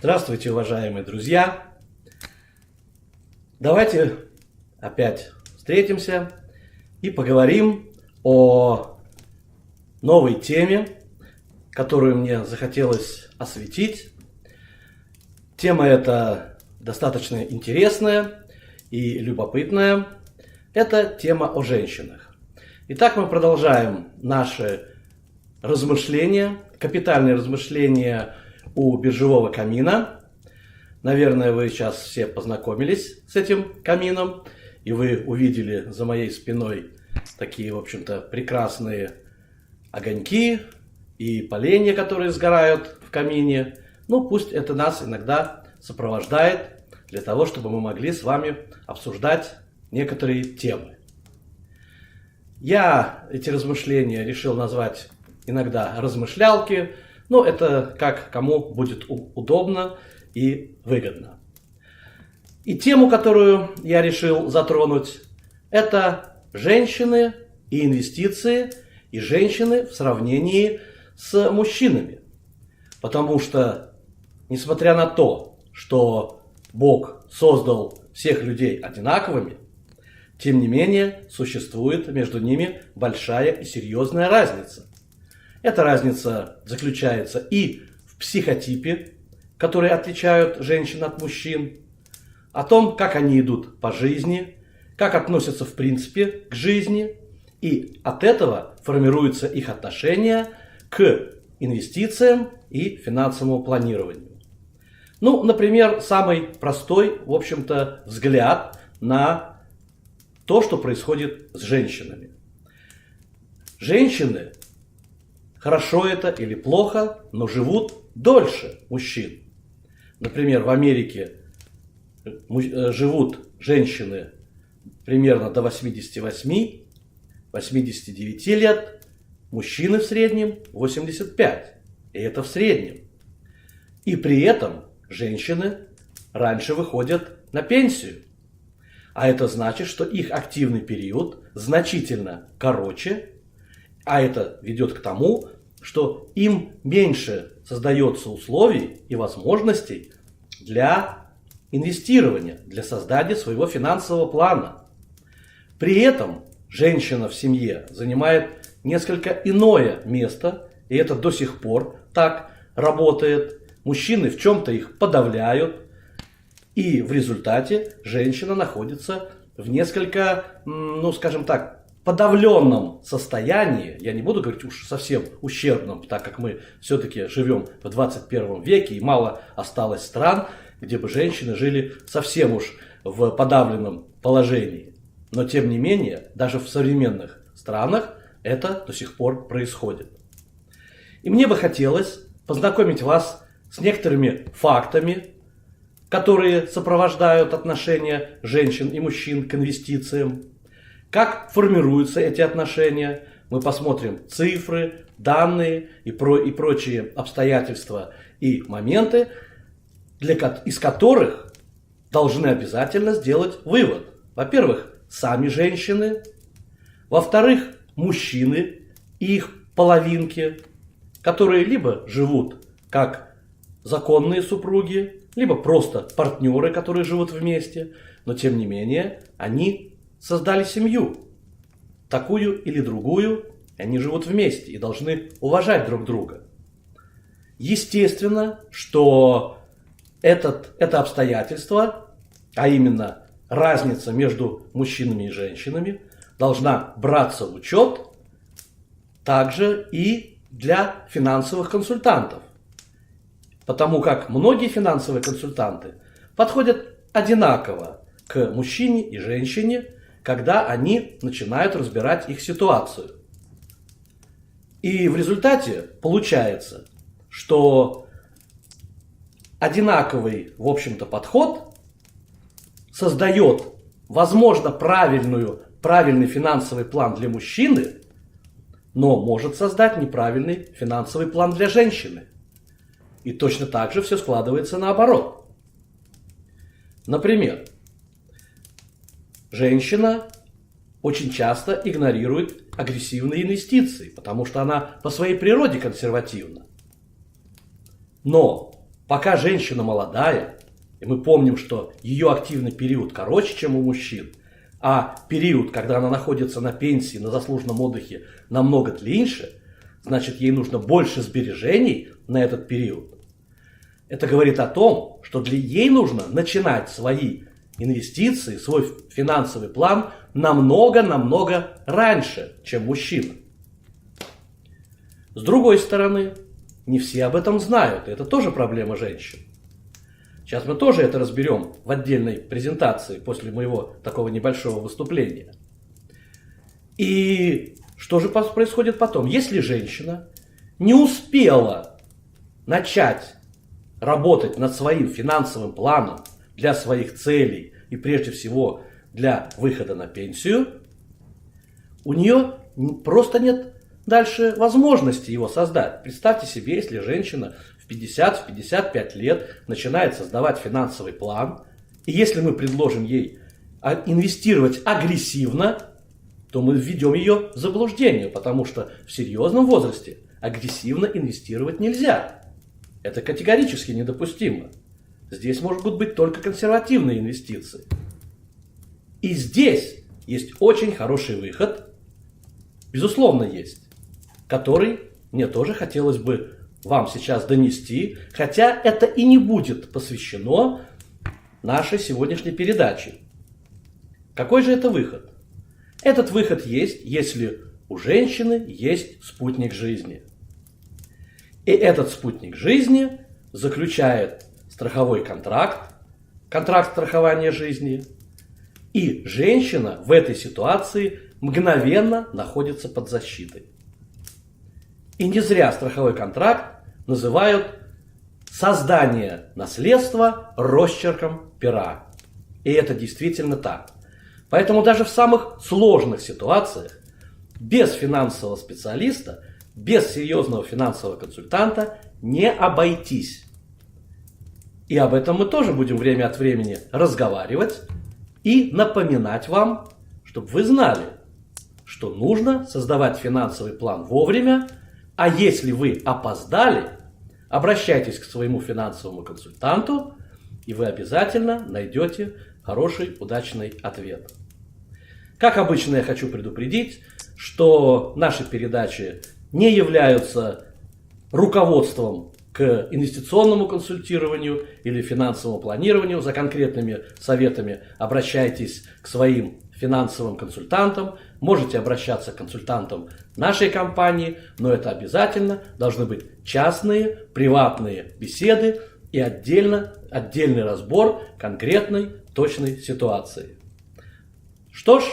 Здравствуйте, уважаемые друзья! Давайте опять встретимся и поговорим о новой теме, которую мне захотелось осветить. Тема эта достаточно интересная и любопытная. Это тема о женщинах. Итак, мы продолжаем наши размышления, капитальные размышления у биржевого камина. Наверное, вы сейчас все познакомились с этим камином, и вы увидели за моей спиной такие, в общем-то, прекрасные огоньки и поленья, которые сгорают в камине. Ну, пусть это нас иногда сопровождает для того, чтобы мы могли с вами обсуждать некоторые темы. Я эти размышления решил назвать иногда размышлялки, но это как кому будет удобно и выгодно. И тему, которую я решил затронуть, это женщины и инвестиции, и женщины в сравнении с мужчинами. Потому что, несмотря на то, что Бог создал всех людей одинаковыми, тем не менее существует между ними большая и серьезная разница. Эта разница заключается и в психотипе, которые отличают женщин от мужчин, о том, как они идут по жизни, как относятся в принципе к жизни, и от этого формируются их отношение к инвестициям и финансовому планированию. Ну, например, самый простой, в общем-то, взгляд на то, что происходит с женщинами. Женщины, хорошо это или плохо, но живут дольше мужчин. Например, в Америке живут женщины примерно до 88-89 лет, мужчины в среднем 85. И это в среднем. И при этом женщины раньше выходят на пенсию. А это значит, что их активный период значительно короче, а это ведет к тому, что им меньше создается условий и возможностей для инвестирования, для создания своего финансового плана. При этом женщина в семье занимает несколько иное место, и это до сих пор так работает. Мужчины в чем-то их подавляют, и в результате женщина находится в несколько, скажем так, подавленном состоянии, я не буду говорить уж совсем ущербном, так как мы все-таки живем в 21 веке, и мало осталось стран, где бы женщины жили совсем уж в подавленном положении. Но тем не менее, даже в современных странах это до сих пор происходит. И мне бы хотелось познакомить вас с некоторыми фактами, которые сопровождают отношения женщин и мужчин к инвестициям. Как формируются эти отношения? Мы посмотрим цифры, данные и прочие обстоятельства и моменты, из которых должны обязательно сделать вывод. Во-первых, сами женщины. Во-вторых, мужчины и их половинки, которые либо живут как законные супруги, либо просто партнеры, которые живут вместе, но тем не менее они создали семью, такую или другую, и они живут вместе и должны уважать друг друга. Естественно, что это обстоятельство, а именно разница между мужчинами и женщинами, должна браться в учет также и для финансовых консультантов. Потому как многие финансовые консультанты подходят одинаково к мужчине и женщине, когда они начинают разбирать их ситуацию. И в результате получается, что одинаковый, в общем-то, подход создает, возможно, правильный финансовый план для мужчины, но может создать неправильный финансовый план для женщины. И точно так же все складывается наоборот. Например, женщина очень часто игнорирует агрессивные инвестиции, потому что она по своей природе консервативна. Но пока женщина молодая, и мы помним, что ее активный период короче, чем у мужчин, а период, когда она находится на пенсии, на заслуженном отдыхе, намного длиннее, значит, ей нужно больше сбережений на этот период. Это говорит о том, что ей нужно начинать свои инвестиции, свой финансовый план намного-намного раньше, чем мужчина. С другой стороны, не все об этом знают, и это тоже проблема женщин. Сейчас мы тоже это разберем в отдельной презентации после моего такого небольшого выступления. И что же происходит потом? Если женщина не успела начать работать над своим финансовым планом для своих целей и прежде всего для выхода на пенсию, у нее просто нет дальше возможности его создать. Представьте себе, если женщина в 50-55 лет начинает создавать финансовый план, и если мы предложим ей инвестировать агрессивно, то мы введем ее в заблуждение, потому что в серьезном возрасте агрессивно инвестировать нельзя. Это категорически недопустимо. Здесь могут быть только консервативные инвестиции. И здесь есть очень хороший выход, безусловно есть, который мне тоже хотелось бы вам сейчас донести, хотя это и не будет посвящено нашей сегодняшней передаче. Какой же это выход? Этот выход есть, если у женщины есть спутник жизни. И этот спутник жизни заключает страховой контракт, контракт страхования жизни, и женщина в этой ситуации мгновенно находится под защитой. И не зря страховой контракт называют создание наследства росчерком пера. И это действительно так. Поэтому даже в самых сложных ситуациях без финансового специалиста, без серьезного финансового консультанта не обойтись. И об этом мы тоже будем время от времени разговаривать и напоминать вам, чтобы вы знали, что нужно создавать финансовый план вовремя, а если вы опоздали, обращайтесь к своему финансовому консультанту, и вы обязательно найдете хороший, удачный ответ. Как обычно, я хочу предупредить, что наши передачи не являются руководством к инвестиционному консультированию или финансовому планированию. За конкретными советами обращайтесь к своим финансовым консультантам. Можете обращаться к консультантам нашей компании, но это обязательно должны быть частные, приватные беседы и отдельный разбор конкретной, точной ситуации. Что ж,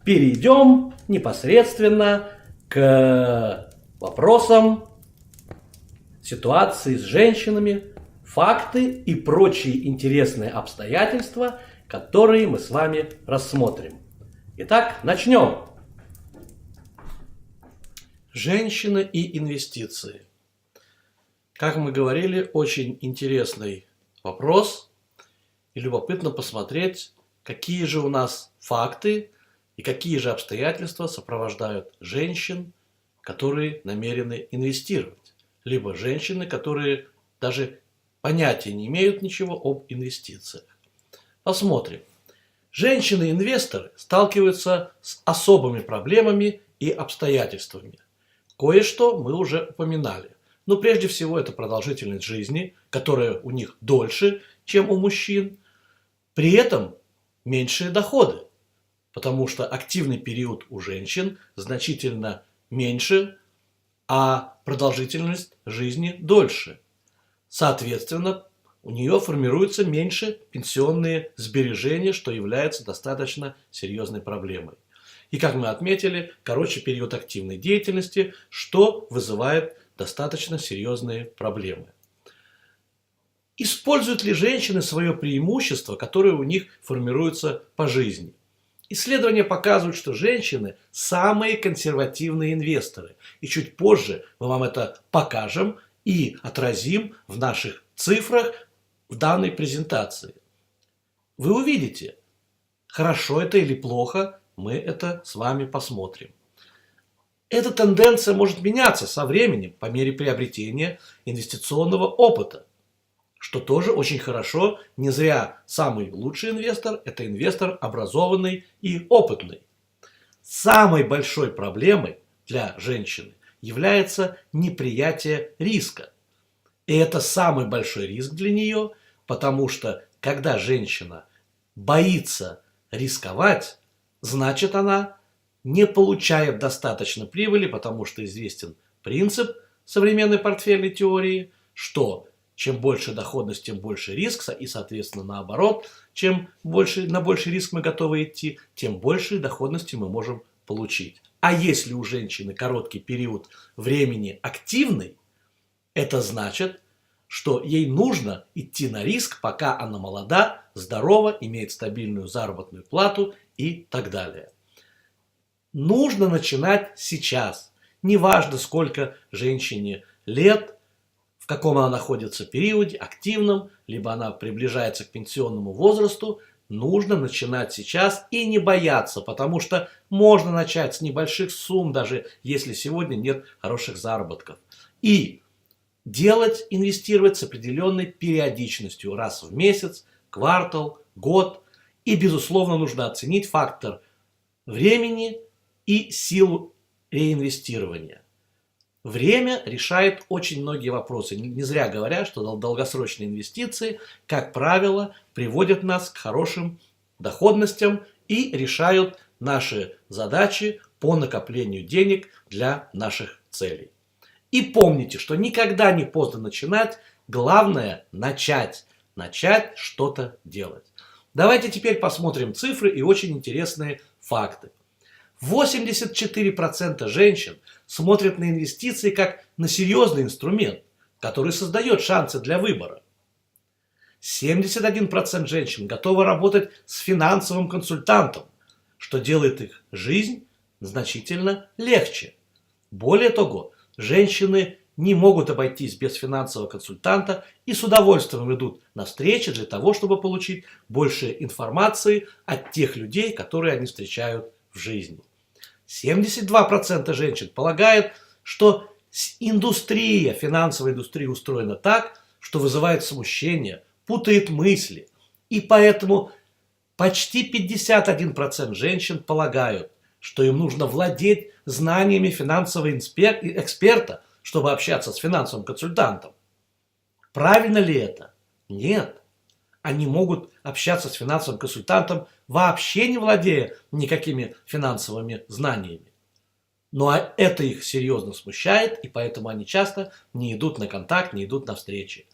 перейдем непосредственно к вопросам ситуации с женщинами, факты и прочие интересные обстоятельства, которые мы с вами рассмотрим. Итак, начнем. Женщины и инвестиции. Как мы говорили, очень интересный вопрос, и любопытно посмотреть, какие же у нас факты и какие же обстоятельства сопровождают женщин, которые намерены инвестировать, либо женщины, которые даже понятия не имеют ничего об инвестициях. Посмотрим. Женщины-инвесторы сталкиваются с особыми проблемами и обстоятельствами. Кое-что мы уже упоминали. Но прежде всего это продолжительность жизни, которая у них дольше, чем у мужчин. При этом меньшие доходы, потому что активный период у женщин значительно меньше, а продолжительность жизни дольше. Соответственно, у нее формируются меньше пенсионные сбережения, что является достаточно серьезной проблемой. И, как мы отметили, короче период активной деятельности, что вызывает достаточно серьезные проблемы. Используют ли женщины свое преимущество, которое у них формируется по жизни? Исследования показывают, что женщины самые консервативные инвесторы. И чуть позже мы вам это покажем и отразим в наших цифрах в данной презентации. Вы увидите, хорошо это или плохо, мы это с вами посмотрим. Эта тенденция может меняться со временем по мере приобретения инвестиционного опыта. что тоже очень хорошо. Не зря самый лучший инвестор – это инвестор образованный и опытный. Самой большой проблемой для женщины является неприятие риска. И это самый большой риск для нее, потому что когда женщина боится рисковать, значит она не получает достаточно прибыли, потому что известен принцип современной портфельной теории, что чем больше доходность, тем больше риск, и, соответственно, наоборот, на больший риск мы готовы идти, тем больше доходности мы можем получить. А если у женщины короткий период времени активный, это значит, что ей нужно идти на риск, пока она молода, здорова, имеет стабильную заработную плату и так далее. Нужно начинать сейчас. Неважно, сколько женщине лет, в каком она находится периоде, активном, либо она приближается к пенсионному возрасту, нужно начинать сейчас и не бояться, потому что можно начать с небольших сумм, даже если сегодня нет хороших заработков. И инвестировать с определенной периодичностью, раз в месяц, квартал, год. И, безусловно, нужно оценить фактор времени и силу реинвестирования. Время решает очень многие вопросы. Не зря говорят, что долгосрочные инвестиции, как правило, приводят нас к хорошим доходностям и решают наши задачи по накоплению денег для наших целей. И помните, что никогда не поздно начинать, главное начать что-то делать. Давайте теперь посмотрим цифры и очень интересные факты. 84% женщин смотрят на инвестиции как на серьезный инструмент, который создает шансы для выбора. 71% женщин готовы работать с финансовым консультантом, что делает их жизнь значительно легче. Более того, женщины не могут обойтись без финансового консультанта и с удовольствием идут на встречи для того, чтобы получить больше информации от тех людей, которые они встречают в жизни. 72% женщин полагают, что финансовая индустрия устроена так, что вызывает смущение, путает мысли. И поэтому почти 51% женщин полагают, что им нужно владеть знаниями финансового эксперта, чтобы общаться с финансовым консультантом. Правильно ли это? Нет. Они могут общаться с финансовым консультантом, вообще не владея никакими финансовыми знаниями. Но это их серьезно смущает, и поэтому они часто не идут на контакт, не идут на встречи.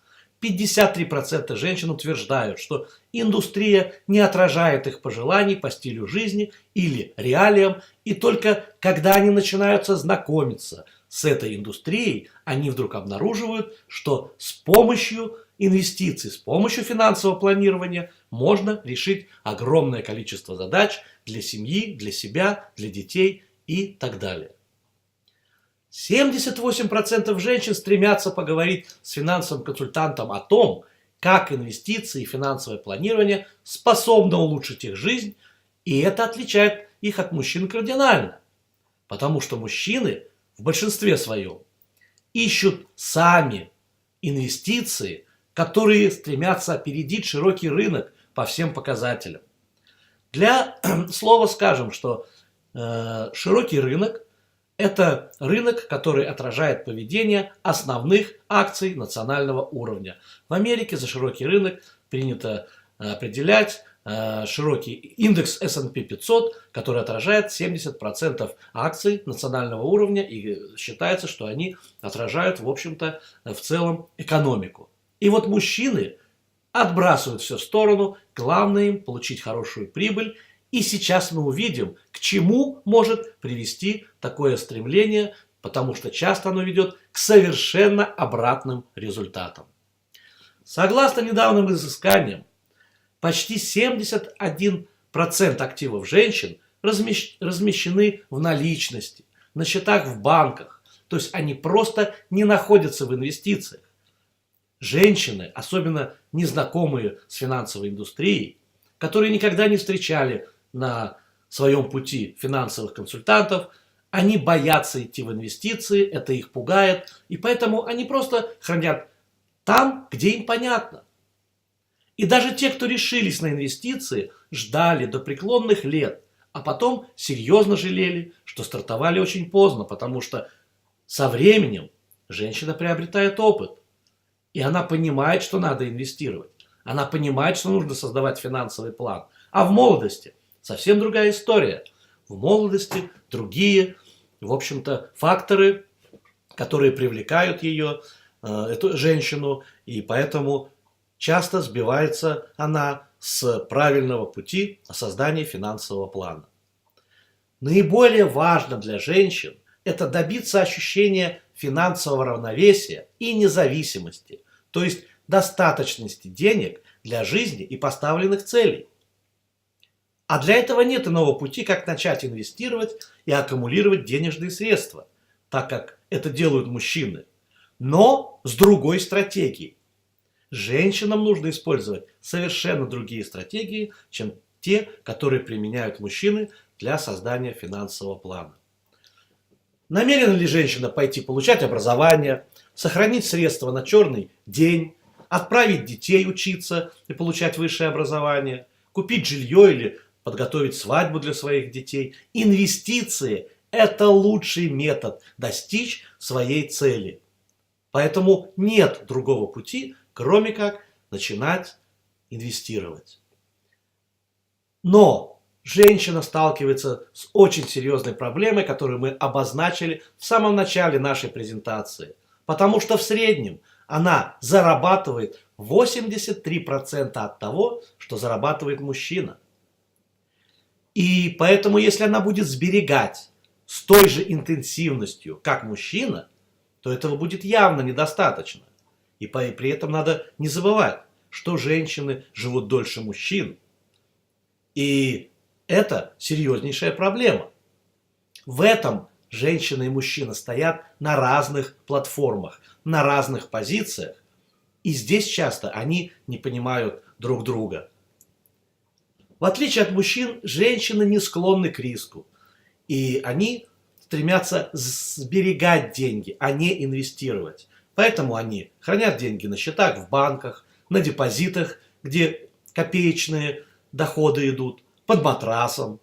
53% женщин утверждают, что индустрия не отражает их пожеланий по стилю жизни или реалиям, и только когда они начинают знакомиться с этой индустрией, они вдруг обнаруживают, что с помощью инвестиций, с помощью финансового планирования можно решить огромное количество задач для семьи, для себя, для детей и так далее. 78% женщин стремятся поговорить с финансовым консультантом о том, как инвестиции и финансовое планирование способны улучшить их жизнь, и это отличает их от мужчин кардинально. Потому что мужчины в большинстве своем ищут сами инвестиции, которые стремятся опередить широкий рынок по всем показателям. Для слова скажем, что широкий рынок – это рынок, который отражает поведение основных акций национального уровня. В Америке за широкий рынок принято определять широкий индекс S&P 500, который отражает 70% акций национального уровня, и считается, что они отражают, в общем-то, в целом экономику. И вот мужчины отбрасывают все в сторону, главное им получить хорошую прибыль. И сейчас мы увидим, к чему может привести такое стремление, потому что часто оно ведет к совершенно обратным результатам. Согласно недавним изысканиям, почти 71% активов женщин размещены в наличности, на счетах в банках, то есть они просто не находятся в инвестициях. Женщины, особенно незнакомые с финансовой индустрией, которые никогда не встречали на своем пути финансовых консультантов, они боятся идти в инвестиции, это их пугает, и поэтому они просто хранят там, где им понятно. И даже те, кто решились на инвестиции, ждали до преклонных лет, а потом серьезно жалели, что стартовали очень поздно, потому что со временем женщина приобретает опыт. И она понимает, что надо инвестировать. Она понимает, что нужно создавать финансовый план. А в молодости совсем другая история. В молодости другие, в общем-то, факторы, которые привлекают ее, эту женщину, и поэтому часто сбивается она с правильного пути создания финансового плана. Наиболее важно для женщин это добиться ощущения финансового равновесия и независимости, то есть достаточности денег для жизни и поставленных целей. А для этого нет иного пути, как начать инвестировать и аккумулировать денежные средства, так как это делают мужчины, но с другой стратегией. Женщинам нужно использовать совершенно другие стратегии, чем те, которые применяют мужчины для создания финансового плана. Намерена ли женщина пойти получать образование, сохранить средства на черный день, отправить детей учиться и получать высшее образование, купить жилье или подготовить свадьбу для своих детей? Инвестиции – это лучший метод достичь своей цели. Поэтому нет другого пути, кроме как начинать инвестировать. Но женщина сталкивается с очень серьезной проблемой, которую мы обозначили в самом начале нашей презентации. Потому что в среднем она зарабатывает 83% от того, что зарабатывает мужчина. И поэтому, если она будет сберегать с той же интенсивностью, как мужчина, то этого будет явно недостаточно. И при этом надо не забывать, что женщины живут дольше мужчин. И это серьезнейшая проблема. В этом женщина и мужчина стоят на разных платформах, на разных позициях. И здесь часто они не понимают друг друга. В отличие от мужчин, женщины не склонны к риску. И они стремятся сберегать деньги, а не инвестировать. Поэтому они хранят деньги на счетах в банках, на депозитах, где копеечные доходы идут, под матрасом.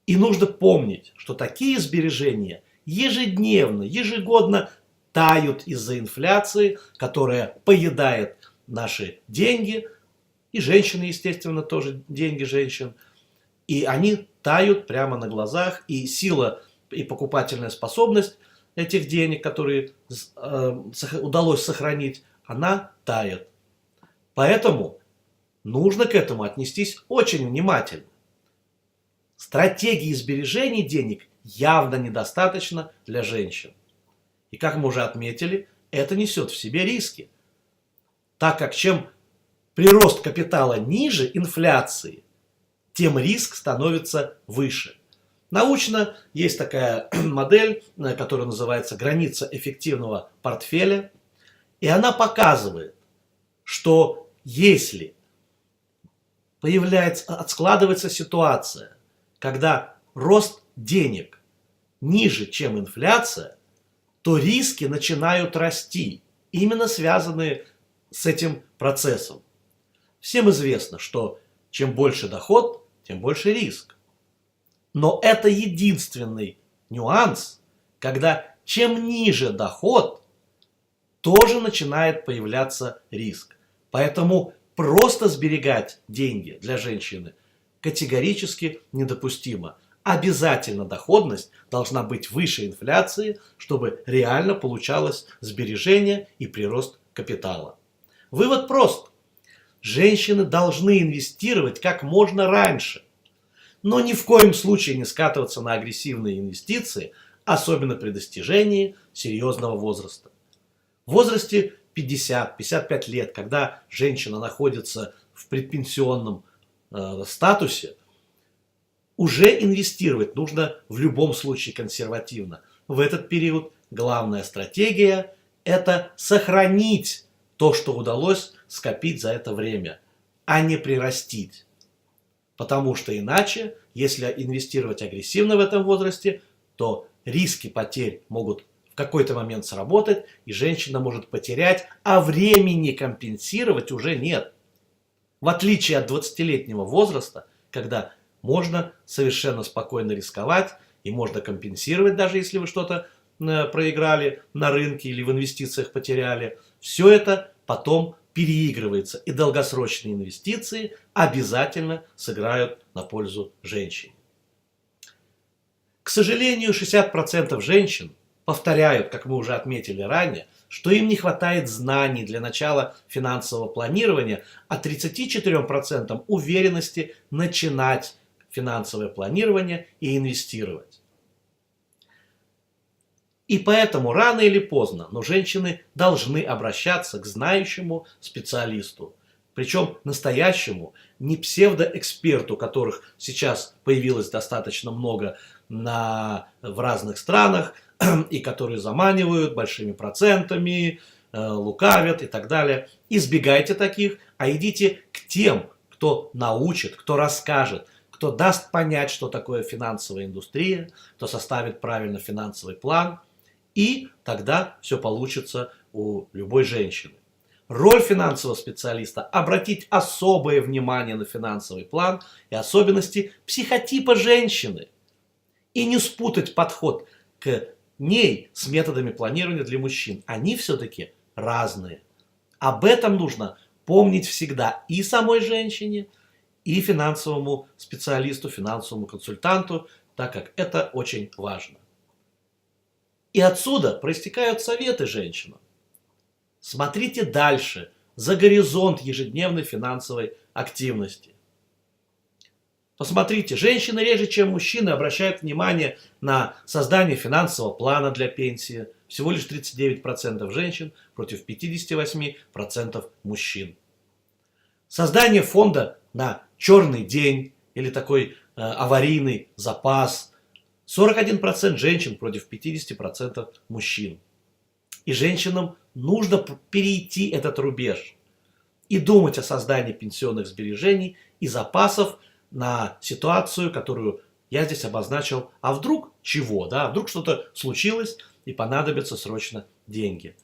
И нужно помнить, что такие сбережения ежедневно, ежегодно тают из-за инфляции, которая поедает наши деньги, и женщины, естественно, тоже деньги женщин. И они тают прямо на глазах, и сила и покупательная способность этих денег, которые удалось сохранить, она тает. Поэтому нужно к этому отнестись очень внимательно. Стратегии сбережения денег явно недостаточно для женщин. И как мы уже отметили, это несет в себе риски. Так как чем прирост капитала ниже инфляции, тем риск становится выше. Научно есть такая модель, которая называется граница эффективного портфеля. И она показывает, что если складывается ситуация, когда рост денег ниже, чем инфляция, то риски начинают расти, именно связанные с этим процессом. Всем известно, что чем больше доход, тем больше риск. Но это единственный нюанс, когда чем ниже доход, тоже начинает появляться риск. Поэтому просто сберегать деньги для женщины категорически недопустимо. Обязательно доходность должна быть выше инфляции, чтобы реально получалось сбережение и прирост капитала. Вывод прост. Женщины должны инвестировать как можно раньше, но ни в коем случае не скатываться на агрессивные инвестиции, особенно при достижении серьезного возраста. В возрасте 50-55 лет, когда женщина находится в предпенсионном статусе, уже инвестировать нужно в любом случае консервативно. В этот период главная стратегия – это сохранить то, что удалось скопить за это время, а не прирастить. Потому что иначе, если инвестировать агрессивно в этом возрасте, то риски потерь могут в какой-то момент сработает, и женщина может потерять, а времени компенсировать уже нет. В отличие от 20-летнего возраста, когда можно совершенно спокойно рисковать, и можно компенсировать, даже если вы что-то проиграли на рынке или в инвестициях потеряли. Все это потом переигрывается, и долгосрочные инвестиции обязательно сыграют на пользу женщине. К сожалению, 60% женщин повторяют, как мы уже отметили ранее, что им не хватает знаний для начала финансового планирования, а 34% уверенности начинать финансовое планирование и инвестировать. И поэтому рано или поздно, но женщины должны обращаться к знающему специалисту. Причем настоящему, не псевдоэксперту, которых сейчас появилось достаточно много в разных странах, и которые заманивают большими процентами, лукавят и так далее. Избегайте таких, а идите к тем, кто научит, кто расскажет, кто даст понять, что такое финансовая индустрия, кто составит правильно финансовый план, и тогда все получится у любой женщины. Роль финансового специалиста – обратить особое внимание на финансовый план и особенности психотипа женщины. И не спутать подход к ней с методами планирования для мужчин. Они все-таки разные. Об этом нужно помнить всегда и самой женщине, и финансовому специалисту, финансовому консультанту, так как это очень важно. И отсюда проистекают советы женщинам. Смотрите дальше, за горизонт ежедневной финансовой активности. Посмотрите, женщины реже, чем мужчины, обращают внимание на создание финансового плана для пенсии. Всего лишь 39% женщин против 58% мужчин. Создание фонда на черный день или такой аварийный запас. 41% женщин против 50% мужчин. И женщинам нужно перейти этот рубеж и думать о создании пенсионных сбережений и запасов на ситуацию, которую я здесь обозначил. А вдруг чего? Да? Вдруг что-то случилось и понадобятся срочно деньги.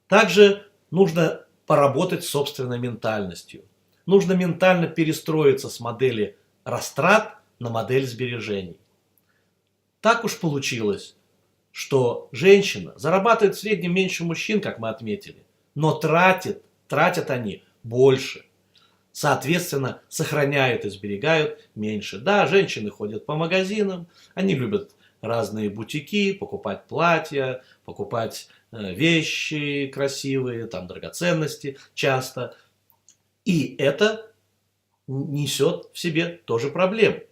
Также нужно поработать с собственной ментальностью. Нужно ментально перестроиться с модели растрат на модель сбережений. Так уж получилось, что женщина зарабатывает в среднем меньше мужчин, как мы отметили, но тратят они больше. Соответственно, сохраняют и сберегают меньше. Да, женщины ходят по магазинам, они любят разные бутики, покупать платья, покупать вещи красивые, там драгоценности часто. И это несет в себе тоже проблемы.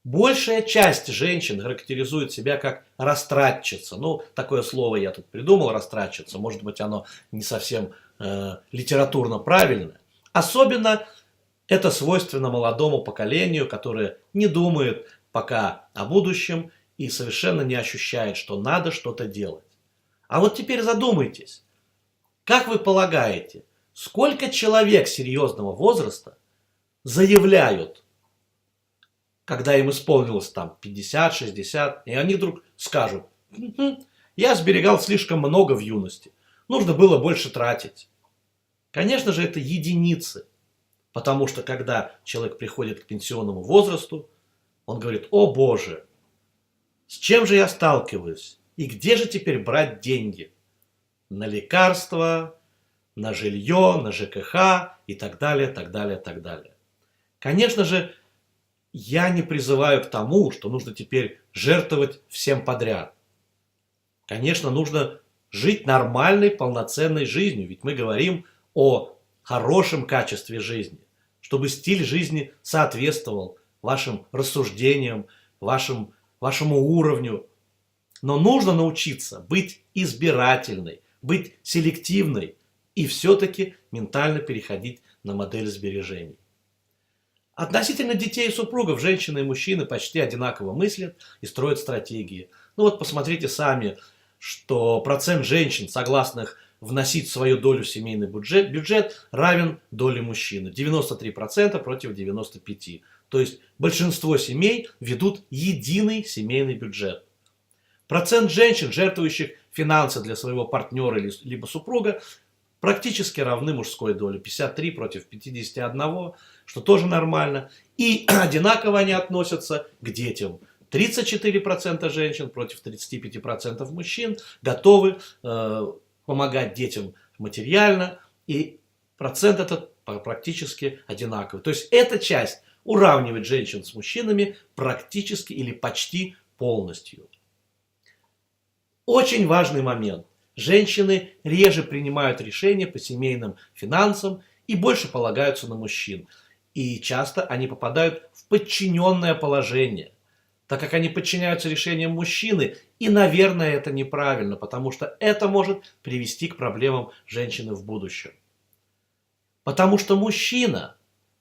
Большая часть женщин характеризует себя как растратчица. Ну, такое слово я тут придумал, растратчица. Может быть, оно не совсем литературно правильное. Особенно это свойственно молодому поколению, которое не думает пока о будущем и совершенно не ощущает, что надо что-то делать. А вот теперь задумайтесь, как вы полагаете, сколько человек серьезного возраста заявляют, когда им исполнилось там 50-60, и они вдруг скажут: я сберегал слишком много в юности, нужно было больше тратить. Конечно же, это единицы, потому что когда человек приходит к пенсионному возрасту, он говорит: о боже, с чем же я сталкиваюсь, и где же теперь брать деньги? На лекарства, на жилье, на ЖКХ и так далее, так далее, так далее. Конечно же, я не призываю к тому, что нужно теперь жертвовать всем подряд. Конечно, нужно жить нормальной, полноценной жизнью, ведь мы говорим о хорошем качестве жизни, чтобы стиль жизни соответствовал вашим рассуждениям, вашему уровню. Но нужно научиться быть избирательной, быть селективной и все-таки ментально переходить на модель сбережений. Относительно детей и супругов женщины и мужчины почти одинаково мыслят и строят стратегии. Ну вот посмотрите сами, что процент женщин, согласных вносить свою долю в семейный бюджет, равен доле мужчины. 93% против 95%. То есть большинство семей ведут единый семейный бюджет. Процент женщин, жертвующих финансы для своего партнера либо супруга, практически равны мужской доле. 53 против 51, что тоже нормально. И одинаково они относятся к детям. 34% женщин против 35% мужчин готовы помогать детям материально. И процент этот практически одинаковый. То есть эта часть уравнивает женщин с мужчинами практически или почти полностью. Очень важный момент. Женщины реже принимают решения по семейным финансам и больше полагаются на мужчин. И часто они попадают в подчиненное положение, так как они подчиняются решениям мужчины. И, наверное, это неправильно, потому что это может привести к проблемам женщины в будущем. Потому что мужчина,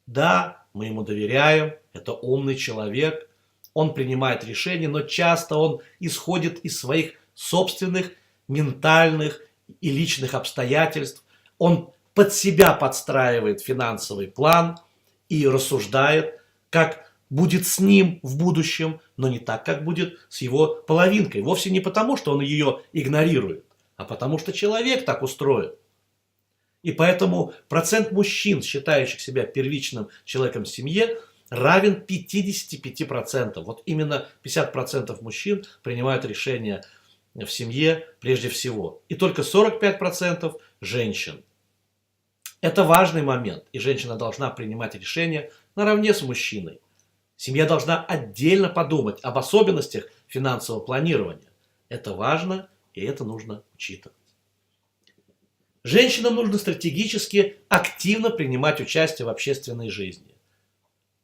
да, мы ему доверяем, это умный человек, он принимает решения, но часто он исходит из своих собственных ментальных и личных обстоятельств. Он под себя подстраивает финансовый план и рассуждает, как будет с ним в будущем, но не так, как будет с его половинкой. Вовсе не потому, что он ее игнорирует, а потому что человек так устроен. И поэтому процент мужчин, считающих себя первичным человеком в семье, равен 55%. Вот именно 50% мужчин принимают решения в семье прежде всего. И только 45% женщин. Это важный момент, и женщина должна принимать решения наравне с мужчиной. Семья должна отдельно подумать об особенностях финансового планирования. Это важно, и это нужно учитывать. Женщинам нужно стратегически активно принимать участие в общественной жизни.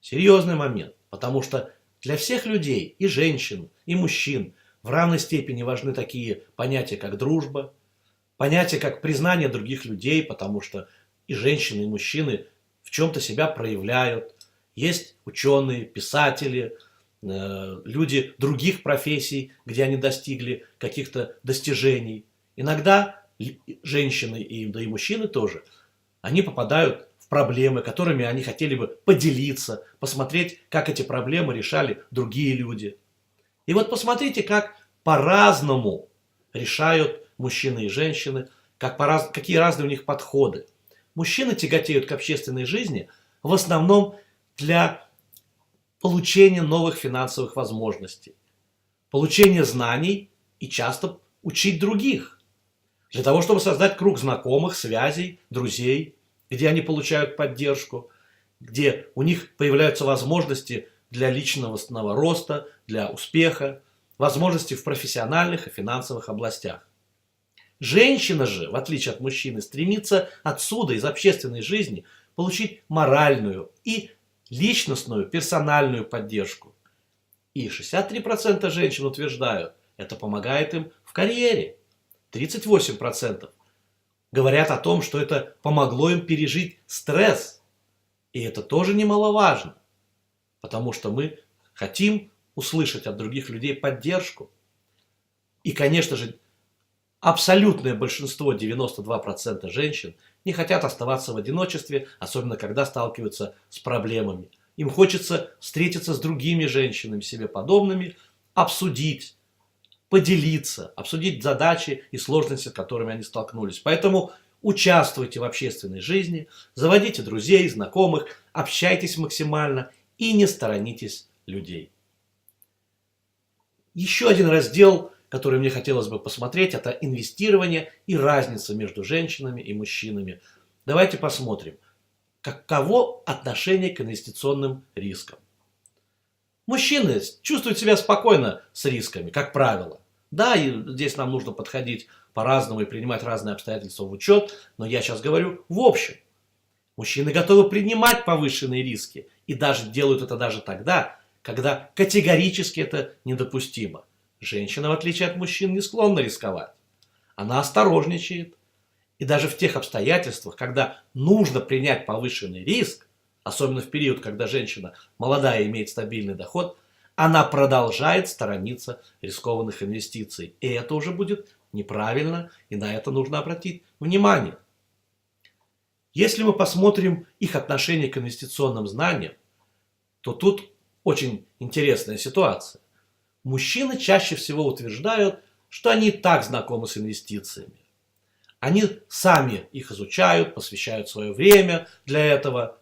Серьезный момент, потому что для всех людей, и женщин, и мужчин, в равной степени важны такие понятия, как дружба, понятия, как признание других людей, потому что и женщины, и мужчины в чем-то себя проявляют. Есть ученые, писатели, люди других профессий, где они достигли каких-то достижений. Иногда женщины, да и мужчины тоже, они попадают в проблемы, которыми они хотели бы поделиться, посмотреть, как эти проблемы решали другие люди. И вот посмотрите, как по-разному решают мужчины и женщины, какие разные у них подходы. Мужчины тяготеют к общественной жизни в основном для получения новых финансовых возможностей, получения знаний и часто учить других. Для того, чтобы создать круг знакомых, связей, друзей, где они получают поддержку, где у них появляются возможности для личностного роста, для успеха, возможности в профессиональных и финансовых областях. Женщина же, в отличие от мужчины, стремится отсюда, из общественной жизни, получить моральную и личностную, персональную поддержку. И 63% женщин утверждают, это помогает им в карьере. 38% говорят о том, что это помогло им пережить стресс. И это тоже немаловажно, потому что мы хотим услышать от других людей поддержку. И, конечно же, абсолютное большинство, 92% женщин, не хотят оставаться в одиночестве, особенно когда сталкиваются с проблемами. Им хочется встретиться с другими женщинами, себе подобными, обсудить, поделиться, обсудить задачи и сложности, с которыми они столкнулись. Поэтому участвуйте в общественной жизни, заводите друзей, знакомых, общайтесь максимально и не сторонитесь людей. Еще один раздел, который мне хотелось бы посмотреть, это инвестирование и разница между женщинами и мужчинами. Давайте посмотрим, каково отношение к инвестиционным рискам. Мужчины чувствуют себя спокойно с рисками, как правило. Да, и здесь нам нужно подходить по-разному и принимать разные обстоятельства в учет, но я сейчас говорю в общем. Мужчины готовы принимать повышенные риски и даже делают это даже тогда, когда категорически это недопустимо. Женщина, в отличие от мужчин, не склонна рисковать. Она осторожничает. И даже в тех обстоятельствах, когда нужно принять повышенный риск, особенно в период, когда женщина молодая и имеет стабильный доход, она продолжает сторониться рискованных инвестиций. И это уже будет неправильно, и на это нужно обратить внимание. Если мы посмотрим их отношение к инвестиционным знаниям, то тут очень интересная ситуация. Мужчины чаще всего утверждают, что они и так знакомы с инвестициями. Они сами их изучают, посвящают свое время для этого.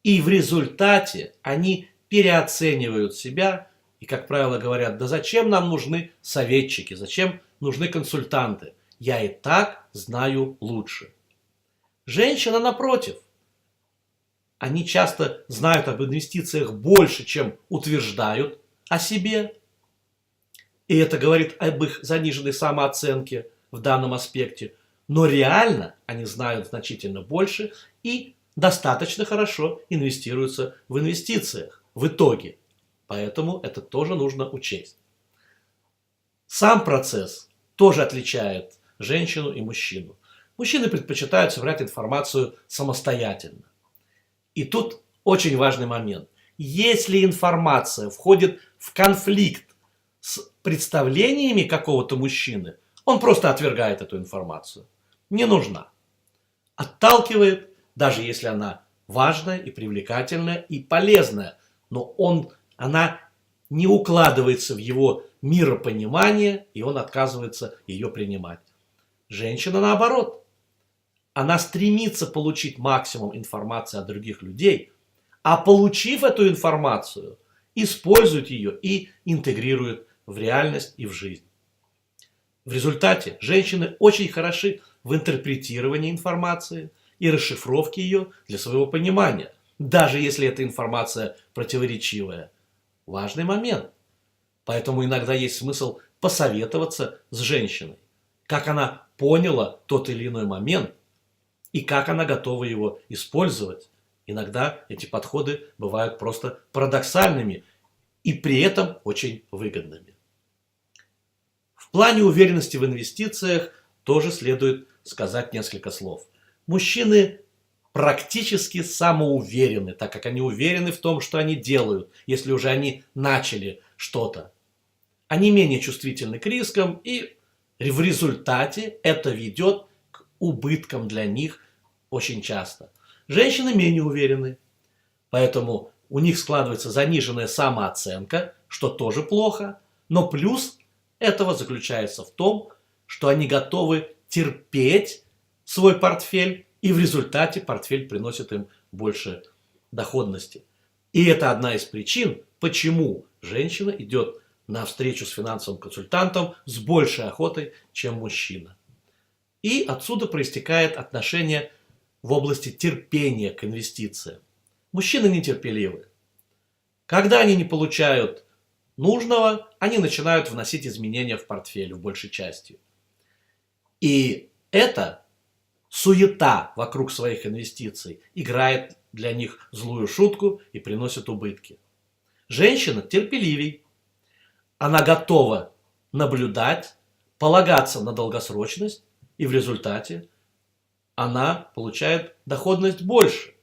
И в результате они переоценивают себя и, как правило, говорят: да зачем нам нужны советчики, зачем нужны консультанты? Я и так знаю лучше. Женщина, напротив, они часто знают об инвестициях больше, чем утверждают о себе. И это говорит об их заниженной самооценке в данном аспекте. Но реально они знают значительно больше и достаточно хорошо инвестируются в инвестициях в итоге. Поэтому это тоже нужно учесть. Сам процесс тоже отличает женщину и мужчину. Мужчины предпочитают собирать информацию самостоятельно. И тут очень важный момент. Если информация входит в конфликт с представлениями какого-то мужчины, он просто отвергает эту информацию. Не нужна. Отталкивает, даже если она важная и привлекательная и полезная, но она не укладывается в его миропонимание, и он отказывается ее принимать. Женщина наоборот. Она стремится получить максимум информации от других людей, а получив эту информацию, использует ее и интегрирует в реальность и в жизнь. В результате женщины очень хороши в интерпретировании информации и расшифровке ее для своего понимания, даже если эта информация противоречивая. Важный момент. Поэтому иногда есть смысл посоветоваться с женщиной, как она поняла тот или иной момент и как она готова его использовать. Иногда эти подходы бывают просто парадоксальными и при этом очень выгодными. В плане уверенности в инвестициях тоже следует сказать несколько слов. Мужчины практически самоуверены, так как они уверены в том, что они делают, если уже они начали что-то. Они менее чувствительны к рискам, и в результате это ведет к убыткам для них очень часто. Женщины менее уверены, поэтому у них складывается заниженная самооценка, что тоже плохо, но плюс этого заключается в том, что они готовы терпеть свой портфель, и в результате портфель приносит им больше доходности. И это одна из причин, почему женщина идет на встречу с финансовым консультантом с большей охотой, чем мужчина. И отсюда проистекает отношение в области терпения к инвестициям. Мужчины нетерпеливы. Когда они не получают нужного, они начинают вносить изменения в портфель в большей части. И эта суета вокруг своих инвестиций играет для них злую шутку и приносит убытки. Женщина терпеливей. Она готова наблюдать, полагаться на долгосрочность, и в результате она получает доходность больше.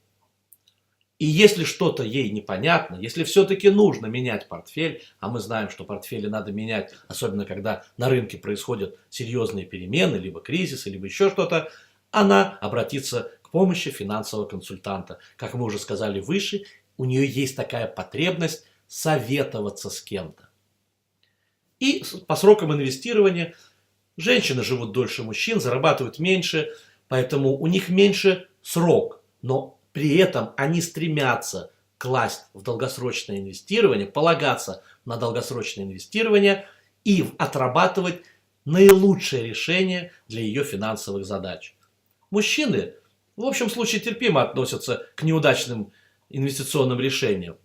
И если что-то ей непонятно, если все-таки нужно менять портфель, а мы знаем, что портфели надо менять, особенно когда на рынке происходят серьезные перемены, либо кризисы, либо еще что-то, она обратится к помощи финансового консультанта. Как мы уже сказали выше, у нее есть такая потребность советоваться с кем-то. И по срокам инвестирования женщины живут дольше мужчин, зарабатывают меньше, поэтому у них меньше срок, но при этом они стремятся класть в долгосрочное инвестирование, полагаться на долгосрочное инвестирование и отрабатывать наилучшее решение для ее финансовых задач. Мужчины в общем случае терпимо относятся к неудачным инвестиционным решениям,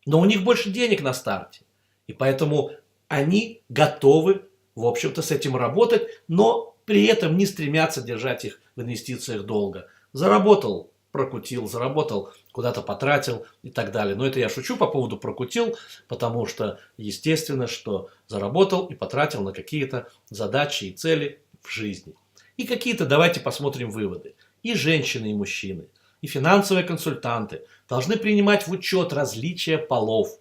но у них больше денег на старте, и поэтому они готовы, в общем-то, с этим работать, но при этом не стремятся держать их в инвестициях долго. Заработал, прокутил, заработал, куда-то потратил и так далее. Но это я шучу по поводу прокутил, потому что естественно, что заработал и потратил на какие-то задачи и цели в жизни. И какие-то, давайте посмотрим выводы. И женщины, и мужчины, и финансовые консультанты должны принимать в учет различия полов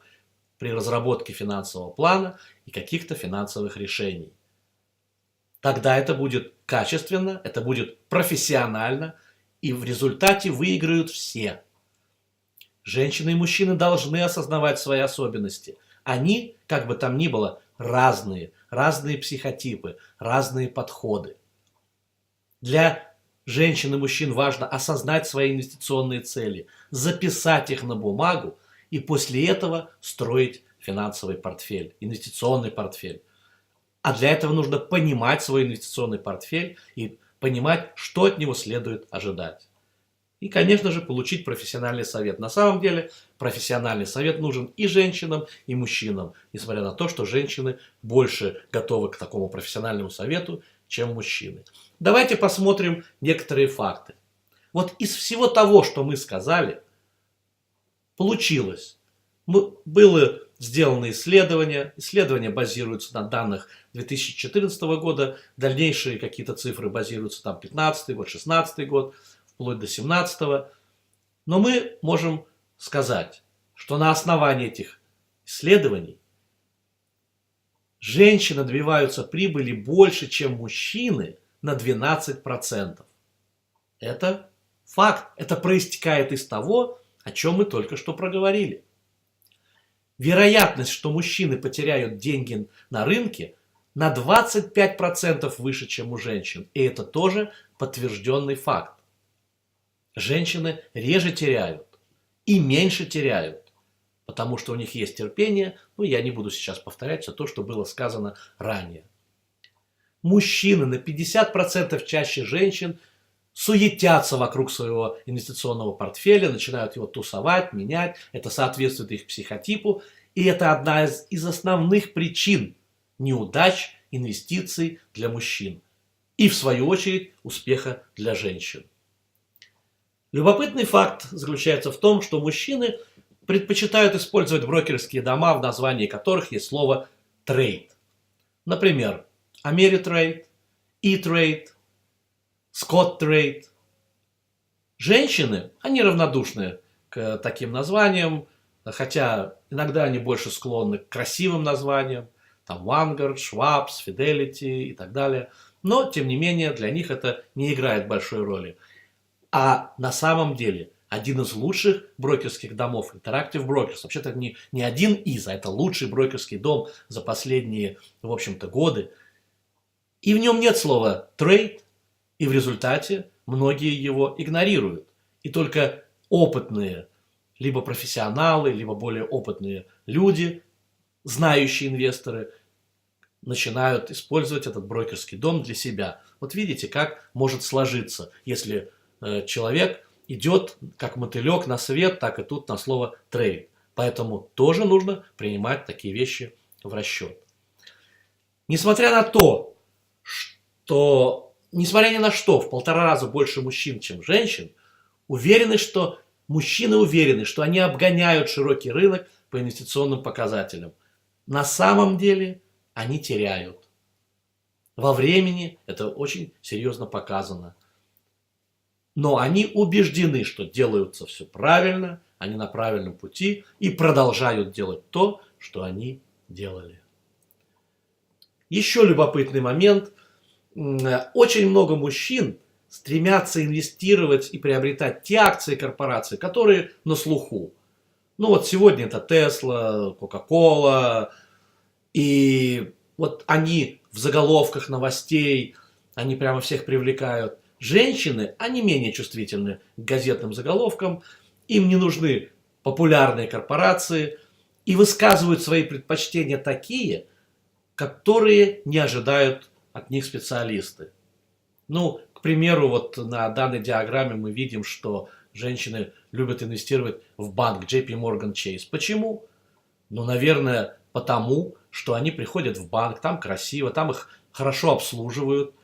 при разработке финансового плана и каких-то финансовых решений. Тогда это будет качественно, это будет профессионально, и в результате выиграют все. Женщины и мужчины должны осознавать свои особенности, Они, как бы там ни было, разные психотипы, разные подходы. Для женщин и мужчин важно осознать свои инвестиционные цели, записать их на бумагу и после этого строить финансовый портфель, инвестиционный портфель. А для этого нужно понимать свой инвестиционный портфель и понимать, что от него следует ожидать. И, конечно же, получить профессиональный совет. На самом деле, профессиональный совет нужен и женщинам, и мужчинам, несмотря на то, что женщины больше готовы к такому профессиональному совету, чем мужчины. Давайте посмотрим некоторые факты. Вот из всего того, что мы сказали, получилось. Было сделано исследование. Исследование базируется на данных 2014 года. Дальнейшие какие-то цифры базируются там 15 год, 16 год, вплоть до 17. Но мы можем сказать, что на основании этих исследований женщины добиваются прибыли больше, чем мужчины, на 12%. Это факт. Это проистекает из того, о чем мы только что проговорили. Вероятность, что мужчины потеряют деньги на рынке, на 25% выше, чем у женщин. И это тоже подтвержденный факт. Женщины реже теряют и меньше теряют, потому что у них есть терпение. Но я не буду сейчас повторять все то, что было сказано ранее. Мужчины на 50% чаще женщин суетятся вокруг своего инвестиционного портфеля, начинают его тусовать, менять. Это соответствует их психотипу. И это одна из основных причин неудач инвестиций для мужчин. И, в свою очередь, успеха для женщин. Любопытный факт заключается в том, что мужчины предпочитают использовать брокерские дома, в названии которых есть слово «трейд». Например, Ameritrade, E-Trade, Scottrade. Женщины, они равнодушны к таким названиям, хотя иногда они больше склонны к красивым названиям, там Vanguard, Schwab's, Fidelity и так далее. Но, тем не менее, для них это не играет большой роли. А на самом деле, один из лучших брокерских домов, Interactive Brokers, вообще-то не один из, а это лучший брокерский дом за последние, в общем-то, годы. И в нем нет слова трейд, и в результате многие его игнорируют. И только опытные, либо профессионалы, либо более опытные люди, знающие инвесторы, начинают использовать этот брокерский дом для себя. Вот видите, как может сложиться, если человек идет как мотылек на свет, так и тут на слово трейд. Поэтому тоже нужно принимать такие вещи в расчет. Несмотря ни на что, в 1,5 раза больше мужчин, чем женщин, мужчины уверены, что они обгоняют широкий рынок по инвестиционным показателям. На самом деле они теряют. Во времени это очень серьезно показано. Но они убеждены, что делается все правильно, они на правильном пути и продолжают делать то, что они делали. Еще любопытный момент. Очень много мужчин стремятся инвестировать и приобретать те акции корпораций, которые на слуху. Ну вот сегодня это Tesla, Coca-Cola. И вот они в заголовках новостей, они прямо всех привлекают. Женщины, они менее чувствительны к газетным заголовкам. Им не нужны популярные корпорации. И высказывают свои предпочтения такие, которые не ожидают от них специалисты. Ну, к примеру, вот на данной диаграмме мы видим, что женщины любят инвестировать в банк JP Morgan Chase. Почему? Ну, наверное, потому, что они приходят в банк, там красиво, там их хорошо обслуживают,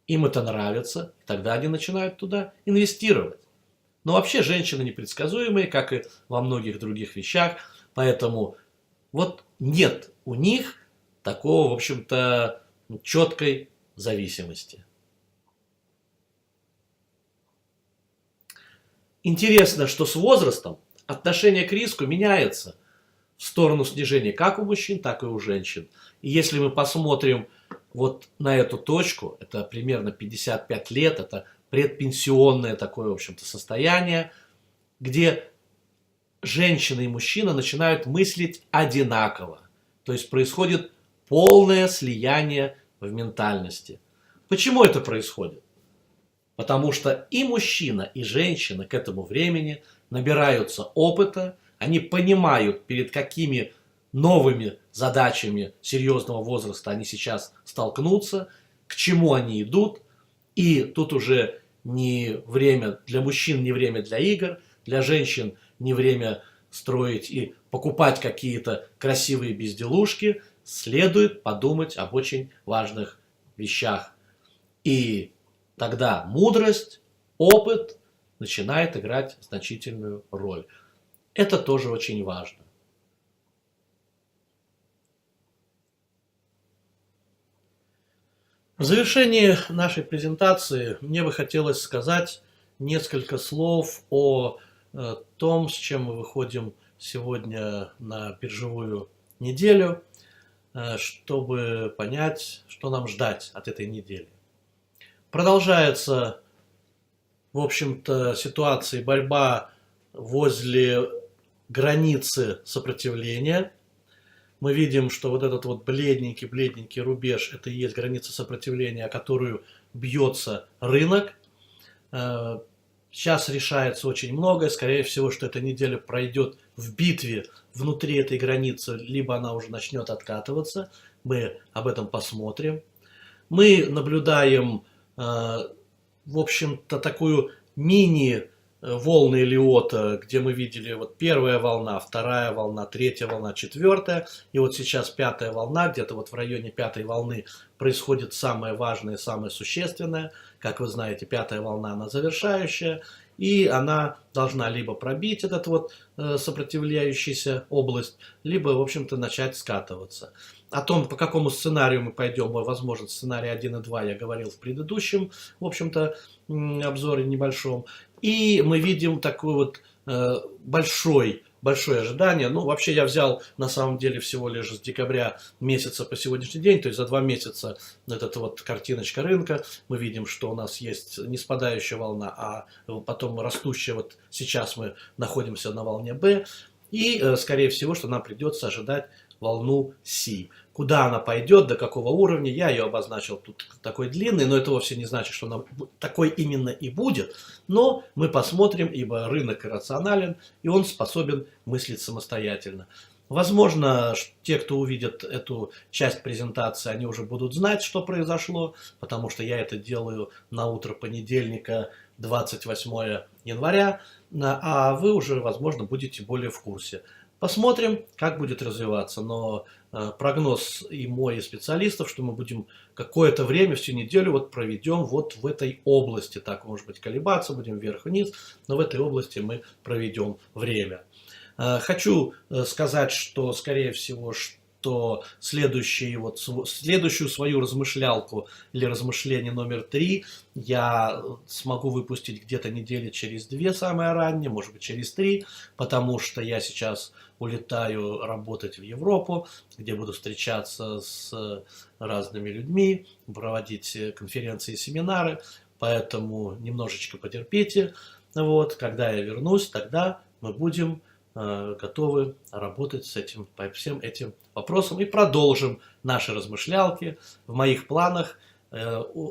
им это нравится, и тогда они начинают туда инвестировать. Но вообще женщины непредсказуемые, как и во многих других вещах, поэтому вот нет у них такого, в общем-то, четкой зависимости. Интересно, что с возрастом отношение к риску меняется в сторону снижения как у мужчин, так и у женщин. И если мы посмотрим вот на эту точку, это примерно 55 лет, это предпенсионное такое, в общем-то, состояние, где женщина и мужчина начинают мыслить одинаково. То есть происходит полное слияние в ментальности. Почему это происходит? Потому что и мужчина, и женщина к этому времени набираются опыта, они понимают, перед какими новыми задачами серьезного возраста они сейчас столкнутся, к чему они идут. И тут уже не время для мужчин, не время для игр, для женщин не время строить и покупать какие-то красивые безделушки. Следует подумать об очень важных вещах. И тогда мудрость, опыт начинает играть значительную роль. Это тоже очень важно. В завершении нашей презентации мне бы хотелось сказать несколько слов о том, с чем мы выходим сегодня на биржевую неделю, чтобы понять, что нам ждать от этой недели. Продолжается, в общем-то, ситуация и борьба возле границы сопротивления. Мы видим, что вот этот вот бледненький рубеж, это и есть граница сопротивления, о которую бьется рынок. Сейчас решается очень многое. Скорее всего, что эта неделя пройдет в битве внутри этой границы, либо она уже начнет откатываться. Мы об этом посмотрим. Мы наблюдаем, в общем-то, такую мини-волны Эллиота, где мы видели вот первая волна, вторая волна, третья волна, четвертая. И вот сейчас пятая волна, где-то вот в районе пятой волны происходит самое важное, самое существенное. Как вы знаете, пятая волна, она завершающая. И она должна либо пробить этот вот сопротивляющийся область, либо, в общем-то, начать скатываться. О том, по какому сценарию мы пойдем, возможно, сценарий 1 и 2 я говорил в предыдущем, в общем-то, обзоре небольшом. И мы видим такой вот большое ожидание. Ну, вообще я взял, на самом деле, всего лишь с декабря месяца по сегодняшний день, то есть за 2 месяца эта вот картиночка рынка. Мы видим, что у нас есть не спадающая волна, а потом растущая. Вот сейчас мы находимся на волне B. И, скорее всего, что нам придется ожидать волну C. Куда она пойдет, до какого уровня, я ее обозначил тут такой длинный, но это вовсе не значит, что она такой именно и будет. Но мы посмотрим, ибо рынок иррационален, и он способен мыслить самостоятельно. Возможно, те, кто увидит эту часть презентации, они уже будут знать, что произошло, потому что я это делаю на утро понедельника, 28 января, а вы уже, возможно, будете более в курсе. Посмотрим, как будет развиваться, но прогноз и мой, и специалистов, что мы будем какое-то время, всю неделю вот проведем вот в этой области. Так, может быть, колебаться, будем вверх-вниз, но в этой области мы проведем время. Хочу сказать, что, скорее всего, что следующую свою размышлялку или размышление номер 3 я смогу выпустить где-то недели через 2, самое раннее, может быть через 3, потому что я сейчас улетаю работать в Европу, где буду встречаться с разными людьми, проводить конференции и семинары, поэтому немножечко потерпите. Вот, когда я вернусь, тогда мы будем готовы работать с этим, по всем этим вопросам и продолжим наши размышлялки. В моих планах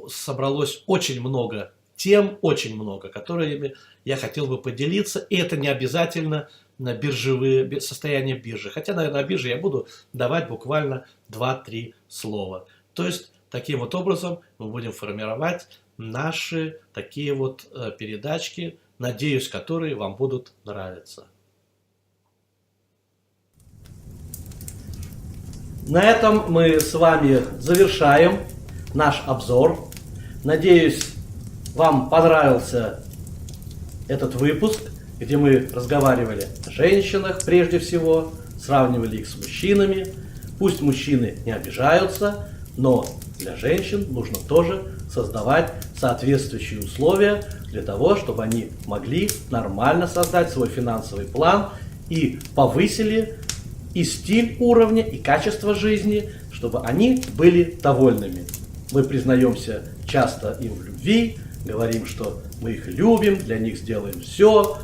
собралось очень много тем, очень много, которыми я хотел бы поделиться. И это не обязательно на биржевые состояния биржи. Хотя, наверное, на бирже я буду давать буквально 2-3 слова. То есть, таким вот образом мы будем формировать наши такие вот передачки, надеюсь, которые вам будут нравиться. На этом мы с вами завершаем наш обзор. Надеюсь, вам понравился этот выпуск, где мы разговаривали о женщинах прежде всего, сравнивали их с мужчинами. Пусть мужчины не обижаются, но для женщин нужно тоже создавать соответствующие условия для того, чтобы они могли нормально создать свой финансовый план и повысили и стиль уровня, и качество жизни, чтобы они были довольными. Мы признаемся часто им в любви, говорим, что мы их любим, для них сделаем все,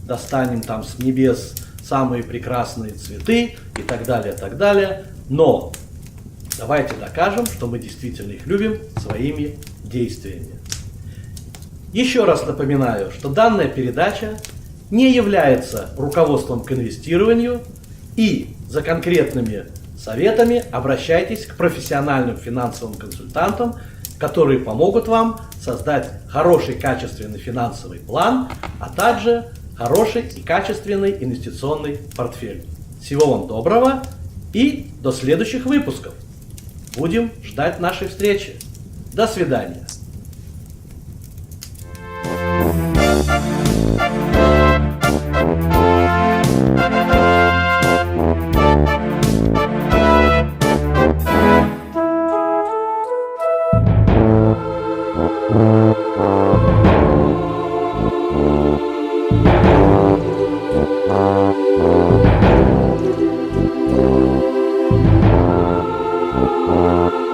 достанем там с небес самые прекрасные цветы и так далее, так далее. Но давайте докажем, что мы действительно их любим своими действиями. Еще раз напоминаю, что данная передача не является руководством к инвестированию, и за конкретными советами обращайтесь к профессиональным финансовым консультантам, которые помогут вам создать хороший качественный финансовый план, а также хороший и качественный инвестиционный портфель. Всего вам доброго и до следующих выпусков. Будем ждать нашей встречи. До свидания. Thank you.